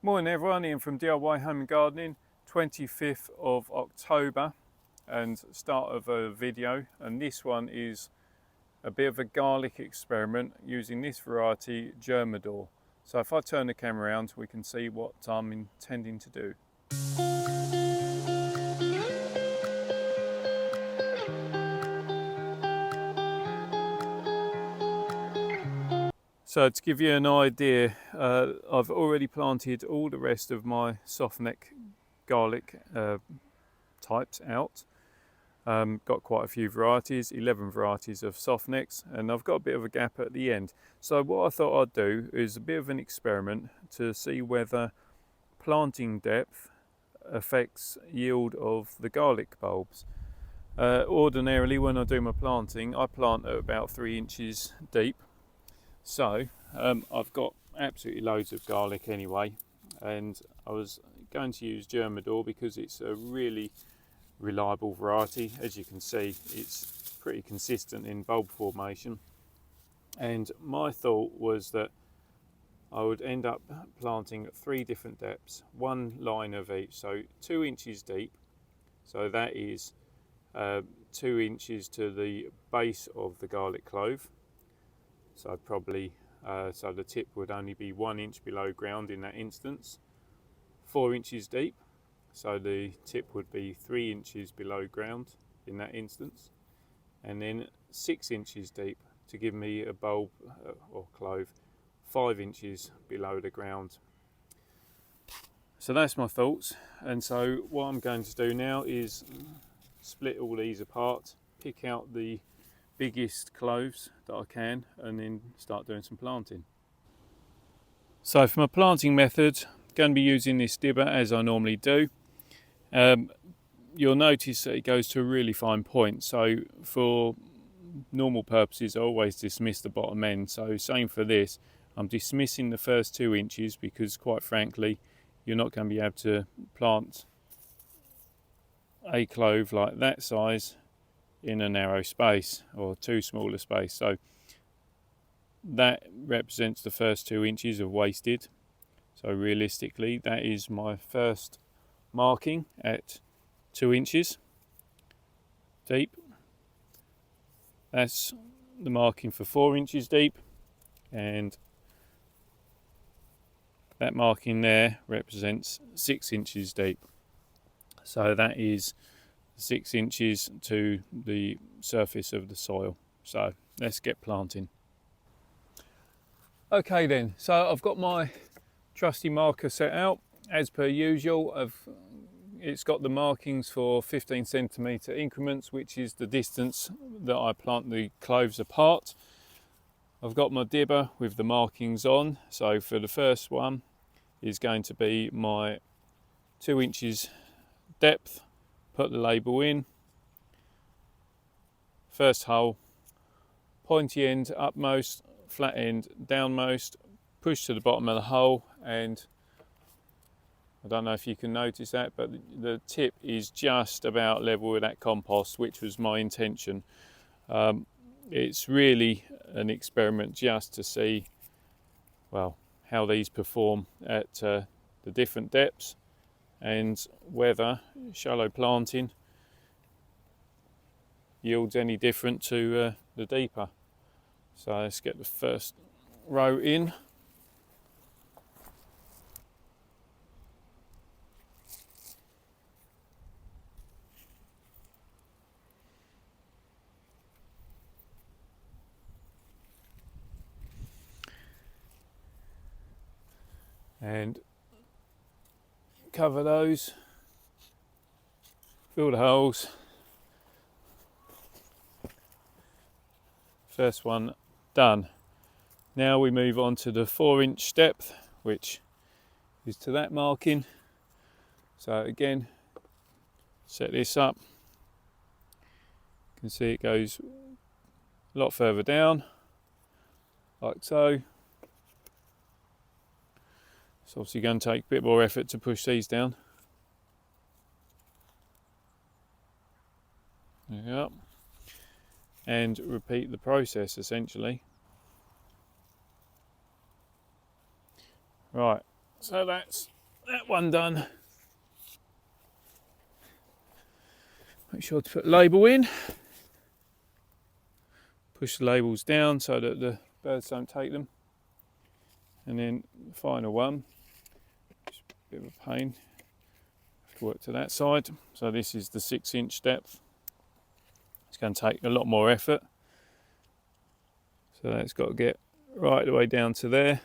Morning everyone, Ian from DIY Home and Gardening, 25th of October and start of a video, and this one is a bit of a garlic experiment using this variety, Germidour. So if I turn the camera around we can see what I'm intending to do. So to give you an idea, I've already planted all the rest of my Softneck garlic types out. Got quite a few varieties, 11 varieties of Softnecks, and I've got a bit of a gap at the end. So what I thought I'd do is a bit of an experiment to see whether planting depth affects yield of the garlic bulbs. Ordinarily when I do my planting, I plant at about 3 inches deep. So I've got absolutely loads of garlic anyway, and I was going to use Germidour because it's a really reliable variety. As you can see, it's pretty consistent in bulb formation, and my thought was that I would end up planting at 3 different depths, 1 line of each, so 2 inches deep, so that is 2 inches to the base of the garlic clove. So probably, so the tip would only be 1 inch below ground in that instance. 4 inches deep, so the tip would be 3 inches below ground in that instance. And then 6 inches deep to give me a bulb or clove 5 inches below the ground. So that's my thoughts. And so what I'm going to do now is split all these apart, pick out the biggest cloves that I can, and then start doing some planting. So for my planting method, I'm going to be using this dibber as I normally do. You'll notice that it goes to a really fine point, so for normal purposes I always dismiss the bottom end, so same for this. I'm dismissing the first 2 inches because quite frankly you're not going to be able to plant a clove like that size in a narrow space or too small a space. So that represents the first 2 inches of wasted. So realistically that is my first marking at 2 inches deep. That's the marking for 4 inches deep, and that marking there represents 6 inches deep. So that is 6 inches to the surface of the soil. So let's get planting. Okay then, so I've got my trusty marker set out as per usual. It's got the markings for 15 centimetre increments, which is the distance that I plant the cloves apart. I've got my dibber with the markings on, so for the first one is going to be my 2 inches depth. Put the label in, first hole, pointy end upmost, flat end downmost, push to the bottom of the hole, and I don't know if you can notice that, but the tip is just about level with that compost, which was my intention. It's really an experiment just to see, well, how these perform at the different depths, and whether shallow planting yields any different to the deeper. So let's get the first row in. And cover those, fill the holes. First one done. Now we move on to the 4 inch depth, which is to that marking. So again, set this up. You can see it goes a lot further down, like so. It's obviously going to take a bit more effort to push these down. There we go. And repeat the process essentially. Right, So that's that one done. Make sure to put label in. Push the labels down so that the birds don't take them. And then the final one, just a bit of a pain, have to work to that side. So this is the 6-inch depth. It's going to take a lot more effort. So that's got to get right the way down to there.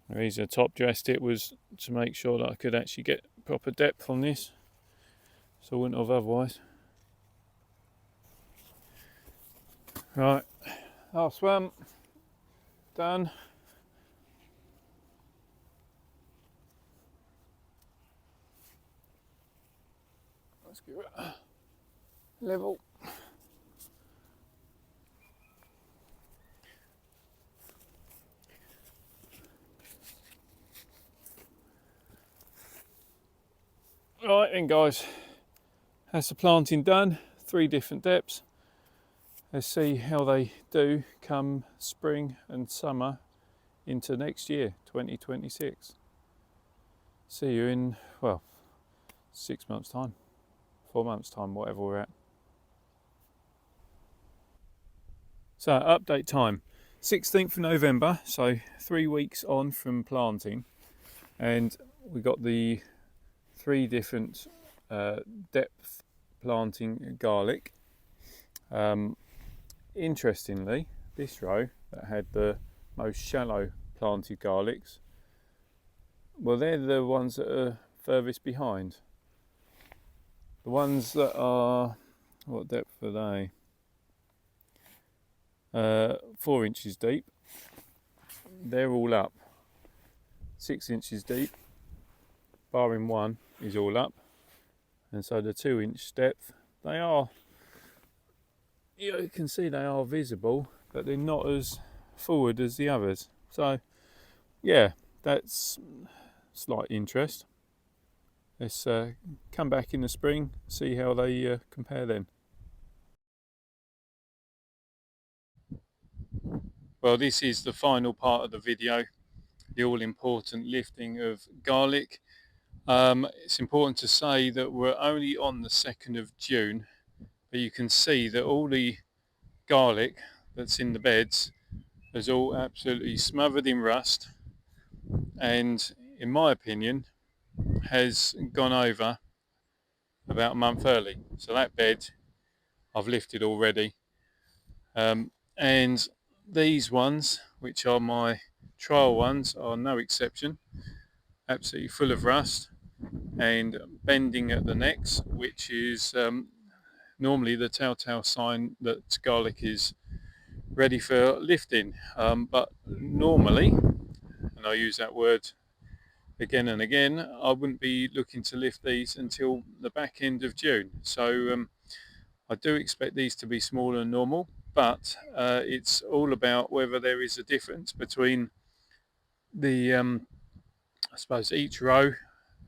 The reason I top dressed it was to make sure that I could actually get proper depth on this, so I wouldn't have otherwise. Right, last one done. Let's give it a level. Right then guys, that's the planting done. 3 different depths. Let's see how they do come spring and summer into next year, 2026. See you in, well, 6 months time, 4 months time, whatever we're at. So update time, 16th of November, so 3 weeks on from planting, and we got the 3 different depth planting garlic. Interestingly, this row that had the most shallow planted garlics, well, they're the ones that are furthest behind. The ones that are, what depth are they? 4 inches deep. They're all up. 6 inches deep, barring one, is all up. And so the 2-inch depth, they are, you can see they are visible, but they're not as forward as the others. So yeah, that's slight interest. Let's come back in the spring, see how they compare then. Well, this is the final part of the video, the all-important lifting of garlic. It's important to say that we're only on the 2nd of June, but you can see that all the garlic that's in the beds is all absolutely smothered in rust, and in my opinion has gone over about a month early. So that bed I've lifted already, and these ones, which are my trial ones, are no exception. Absolutely full of rust and bending at the necks, which is normally the telltale sign that garlic is ready for lifting. But normally, and I use that word again and again, I wouldn't be looking to lift these until the back end of June. So I do expect these to be smaller than normal, but it's all about whether there is a difference between the, I suppose, each row,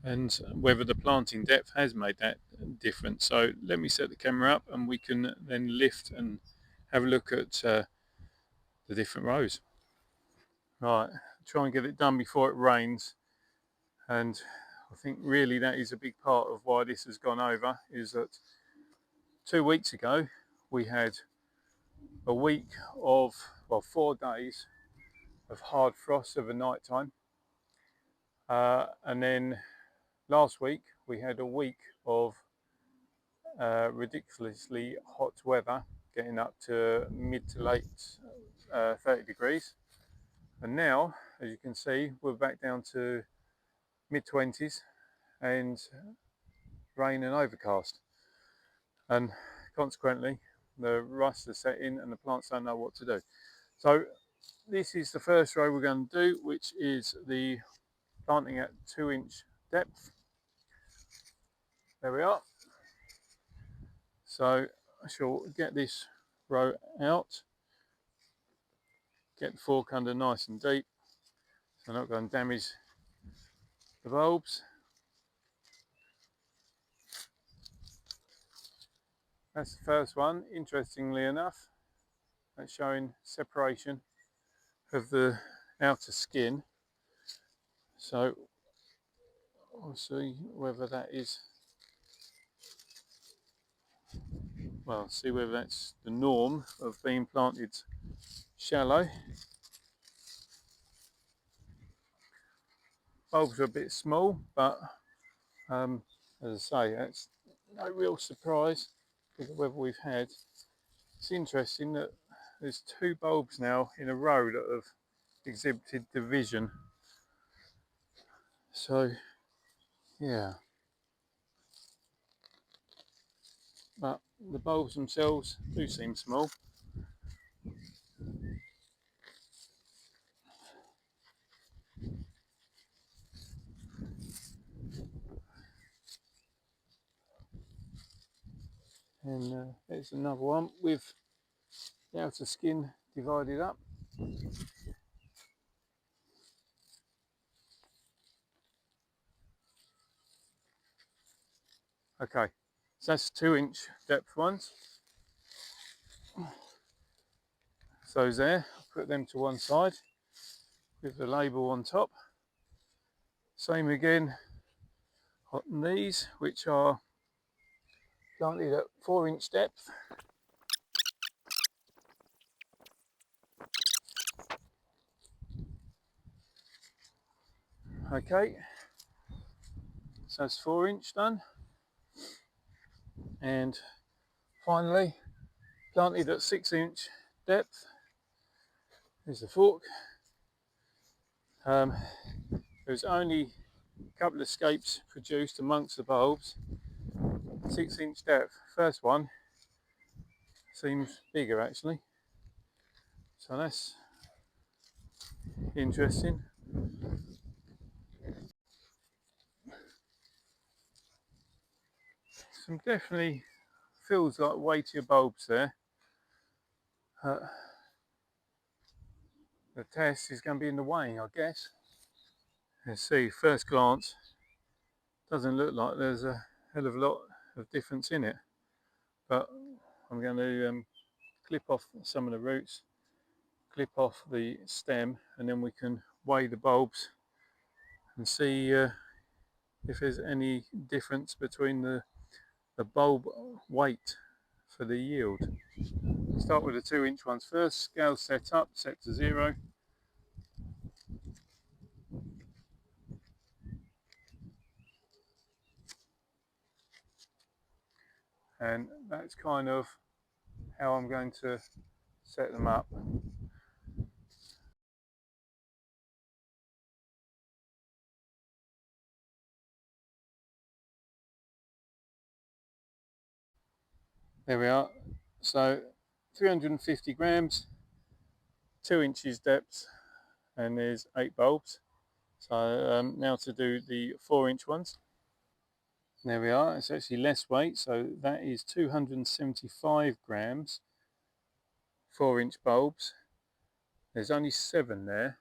and whether the planting depth has made that difference. So let me set the camera up and we can then lift and have a look at the different rows. Right, try and get it done before it rains, and I think really that is a big part of why this has gone over, is that 2 weeks ago we had a week of, well, 4 days of hard frost of a night time, and then last week we had a week of ridiculously hot weather, getting up to mid to late 30 degrees, and now, as you can see, we're back down to mid-20s and rain and overcast, and consequently the rust has set in and the plants don't know what to do. So this is the first row we're going to do, which is the planting at 2-inch depth. There we are. So I shall get this row out, get the fork under nice and deep, so not going to damage the bulbs. That's the first one. Interestingly enough, that's showing separation of the outer skin. So we'll see whether that is, well, see whether that's the norm of being planted shallow. Bulbs are a bit small, but as I say, that's no real surprise because of the weather we've had. It's interesting that there's 2 bulbs now in a row that have exhibited division. So yeah, but the bulbs themselves do seem small. And there's another one with the outer skin divided up. Okay, so that's 2-inch depth ones. So those there, I'll put them to one side with the label on top. Same again on these, which are planted at 4-inch depth. Okay, so that's 4-inch done. And finally, planted at 6-inch depth. Here's the fork. There's only a couple of scapes produced amongst the bulbs. 6-inch depth. First one seems bigger actually. So that's interesting. Some definitely feels like weightier bulbs there. The test is going to be in the weighing, I guess. Let's see, first glance, doesn't look like there's a hell of a lot of difference in it. But I'm going to clip off some of the roots, clip off the stem, and then we can weigh the bulbs and see if there's any difference between the bulb weight for the yield. Start with the 2-inch ones first. Scale set up, set to 0. And that's kind of how I'm going to set them up. There we are. So 350 grams, 2 inches depth, and there's 8 bulbs. So now to do the 4-inch ones. There we are. It's actually less weight, so that is 275 grams, 4-inch bulbs. There's only 7 there,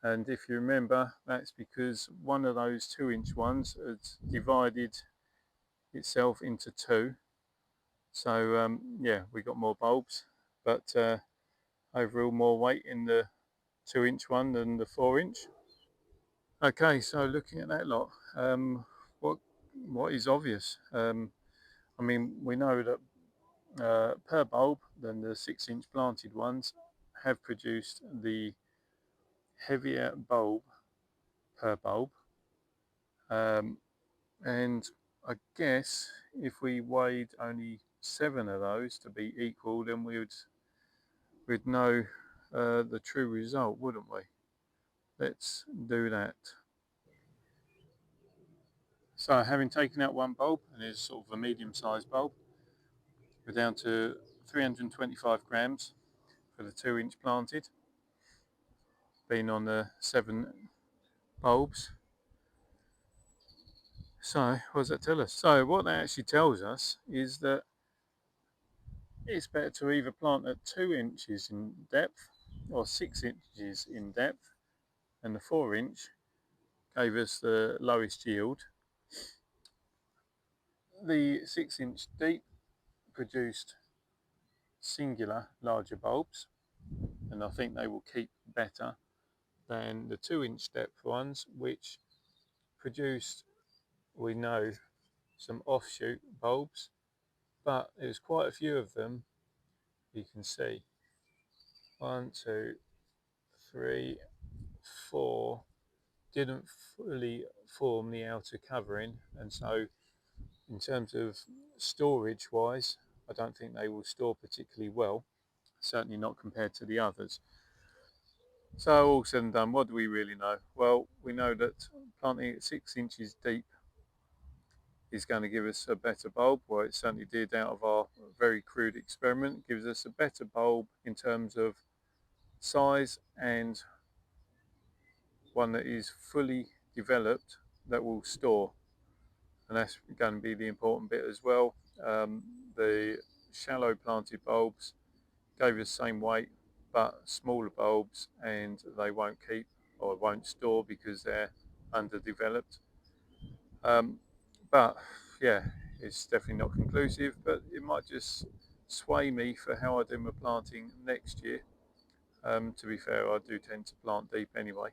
and if you remember, that's because one of those 2-inch ones has divided itself into 2. So yeah, we got more bulbs, but overall more weight in the 2-inch one than the 4-inch. Okay, so looking at that lot, what is obvious? I mean, we know that per bulb, then the 6-inch planted ones have produced the heavier bulb per bulb, and I guess if we weighed only 7 of those to be equal, then we'd know the true result, wouldn't we? Let's do that. So having taken out one bulb, and it's sort of a medium-sized bulb, we're down to 325 grams for the 2-inch planted, being on the 7 bulbs. So what does that tell us? So what that actually tells us is that it's better to either plant at 2 inches in depth or 6 inches in depth and the 4-inch gave us the lowest yield. The 6-inch deep produced singular larger bulbs, and I think they will keep better than the 2-inch depth ones, which produced, we know, some offshoot bulbs, but there's quite a few of them. You can see 1, 2, 3, 4 didn't fully form the outer covering, and so in terms of storage wise, I don't think they will store particularly well, certainly not compared to the others. So all said and done, what do we really know? Well, we know that planting at 6 inches deep is going to give us a better bulb. Well, it certainly did out of our very crude experiment. It gives us a better bulb in terms of size, and one that is fully developed that will store. And that's going to be the important bit as well. The shallow planted bulbs gave us the same weight but smaller bulbs, and they won't keep or won't store because they're underdeveloped. But yeah, it's definitely not conclusive, but it might just sway me for how I do my planting next year. To be fair, I do tend to plant deep anyway.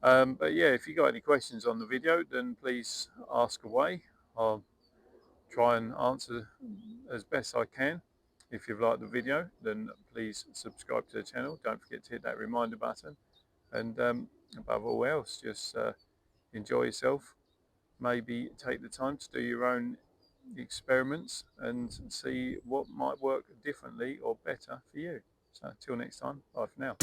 But yeah, if you got any questions on the video, then please ask away. I'll try and answer as best I can. If you've liked the video, then please subscribe to the channel. Don't forget to hit that reminder button. And above all else, just enjoy yourself. Maybe take the time to do your own experiments and see what might work differently or better for you. So until next time, bye for now.